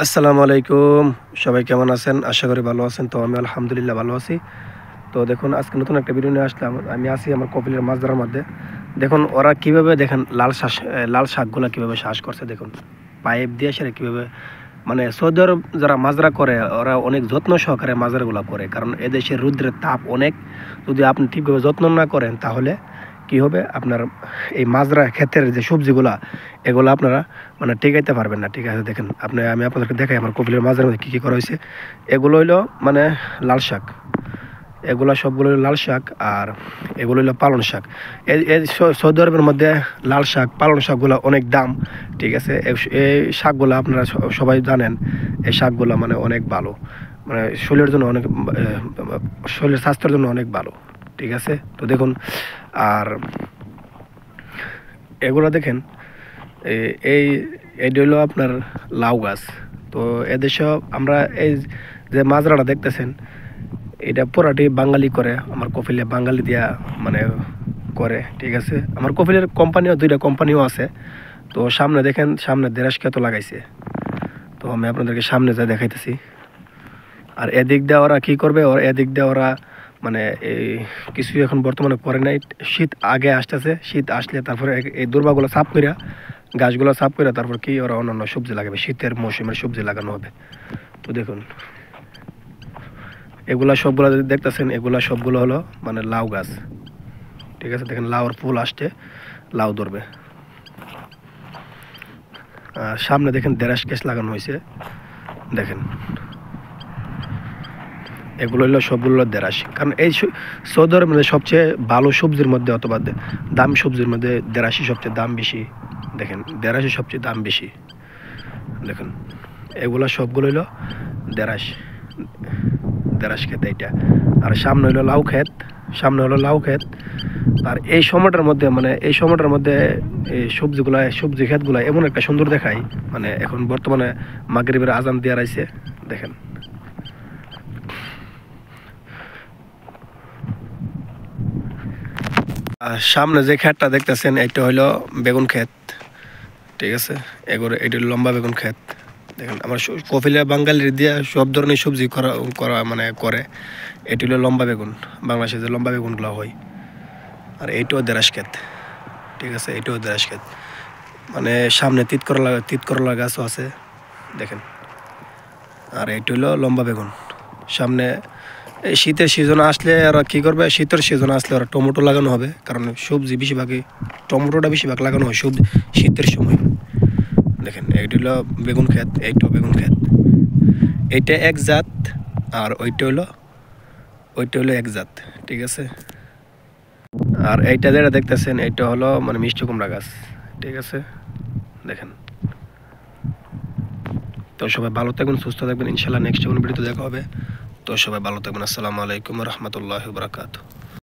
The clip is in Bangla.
আসসালামু আলাইকুম। সবাই কেমন আছেন? আশা করি ভালো আছেন। তো আমি আলহামদুলিল্লাহ ভালো আছি। তো দেখুন আজকে নতুন একটা ভিডিও নিয়ে আসলাম। আমি আছি আমার কপিলের মাছ ধরার মধ্যে। দেখুন ওরা কিভাবে দেখেন লাল শাকগুলা কিভাবে চাষ করছে দেখুন। পাইপ দিয়ে সেটা কিভাবে মানে সৌদি আরব যারা মাজরা করে ওরা অনেক যত্ন সহকারে মাজরাগুলা করে। কারণ এদেশের রৌদ্রের তাপ অনেক। যদি আপনি ঠিকভাবে যত্ন না করেন তাহলে কি হবে আপনার এই মাজরা ক্ষেতের যে সবজিগুলা এগুলো আপনারা মানে টিকাইতে পারবেন না। ঠিক আছে, দেখেন আমি আপনাদেরকে দেখাই আমার কপিলের মাঝের মধ্যে কী কী করা হয়েছে। এগুলো হইলো মানে লাল শাক, এগুলা সবগুলো হলো লাল শাক, আর এগুলো হলো পালং শাক। এই সৌদি আরবের মধ্যে লাল শাক পালং শাকগুলো অনেক দাম। ঠিক আছে, এই শাকগুলো আপনারা সবাই জানেন। এই শাকগুলো মানে অনেক ভালো, মানে শরীরের জন্য অনেক শরীরের স্বাস্থ্যের জন্য অনেক ভালো। ঠিক আছে, তো দেখুন আর এগুলো দেখেন এই এইটা হলো আপনার লাউ গাছ। তো এদেশে আমরা এই যে মাজরাটা দেখতেছেন এটা পুরাটি বাঙালি করে, আমার কফিলে বাঙালি দিয়া মানে করে। ঠিক আছে, আমার কফিলের কোম্পানিও দুইটা কোম্পানিও আছে। তো সামনে দেখেন, সামনে দেড়াশ ক্ষেত লাগাইছে। তো আমি আপনাদেরকে সামনে যা দেখাইতেছি। আর এদিক দিয়ে ওরা কী করবে, এদিক দিয়ে ওরা মানে এই কিছুই এখন বর্তমানে করে নাই। শীত আগে আসতেছে, শীত আসলে তারপরে এই দুর্বাগুলো সাফ করিয়া গাছগুলো সাফ করে তারপর কি ওরা অন্যান্য সবজি লাগাবে, শীতের মৌসুমের সবজি লাগানো হবে। তো দেখুন এগুলা সবগুলো যদি দেখতেছেন এগুলা সবগুলো হলো মানে লাউ গাছ। ঠিক আছে, দেখেন লাউর ফুল আসছে, লাউ ধরবে। আর সামনে দেখেন দেড়াশ গাছ লাগানো হয়েছে। দেখেন এগুলো হলো সবগুলো দেড়াশ, কারণ এই সৌদি আরবের মধ্যে সবচেয়ে ভালো সবজির মধ্যে অথবা দাম সবজির মধ্যে দেড়াশি সবচেয়ে দাম বেশি। দেখেন দেড়াশি সবচেয়ে দাম বেশি। দেখুন এগুলো সবগুলো হলো দেড়াশ, দেড়াশ ক্ষেত এইটা। আর সামনে হলো লাউ ক্ষেত, সামনে হলো লাউ ক্ষেত। আর এই সময়টার মধ্যে মানে এই সময়টার মধ্যে এই সবজি ক্ষেতগুলো এমন একটা সুন্দর দেখায়। মানে এখন বর্তমানে মাগরিবের আজান দিয়ে আইছে। দেখেন আর সামনে যে ক্ষেতটা দেখতেছেন এটা হলো বেগুন ক্ষেত। ঠিক আছে, এগুলো এটা লম্বা বেগুন ক্ষেত। দেখেন আমার কপিলা বাঙালির দিয়ে সব ধরনের সবজি করা করা মানে করে। এটি হলো লম্বা বেগুন, বাংলাদেশে যে লম্বা বেগুনগুলো হয়। আর এইটাও দেড়াশ ক্ষেত। ঠিক আছে, এইটাও দেড়াশ ক্ষেত। মানে সামনে তিত করলা গাছও আছে দেখেন। আর এইটা হলো লম্বা বেগুন। সামনে এই শীতের সিজন আসলে ওরা কী করবে, শীতের সিজন আসলে ওরা টমেটো লাগানো হবে। কারণ সবজি বেশিরভাগই টমেটোটা বেশিরভাগ লাগানো হয় শীতের সময়। দেখেন এইটা হলো বেগুন ক্ষেত, এইটাও বেগুন ক্ষেত। এইটা এক জাত, আর ওইটা হলো এক জাত। ঠিক আছে, আর এইটা যেটা দেখতেছেন এইটা হলো মানে মিষ্টি কুমড়া গাছ। ঠিক আছে, দেখেন। তো সবাই ভালো থাকবেন, সুস্থ থাকবেন, ইনশাল্লাহ নেক্সট কোনো ভিডিওতে দেখা হবে। তো সবাই ভালো থাকবেন। আসসালামু আলাইকুম রহমতুল্লাহ বারাকাতুহু।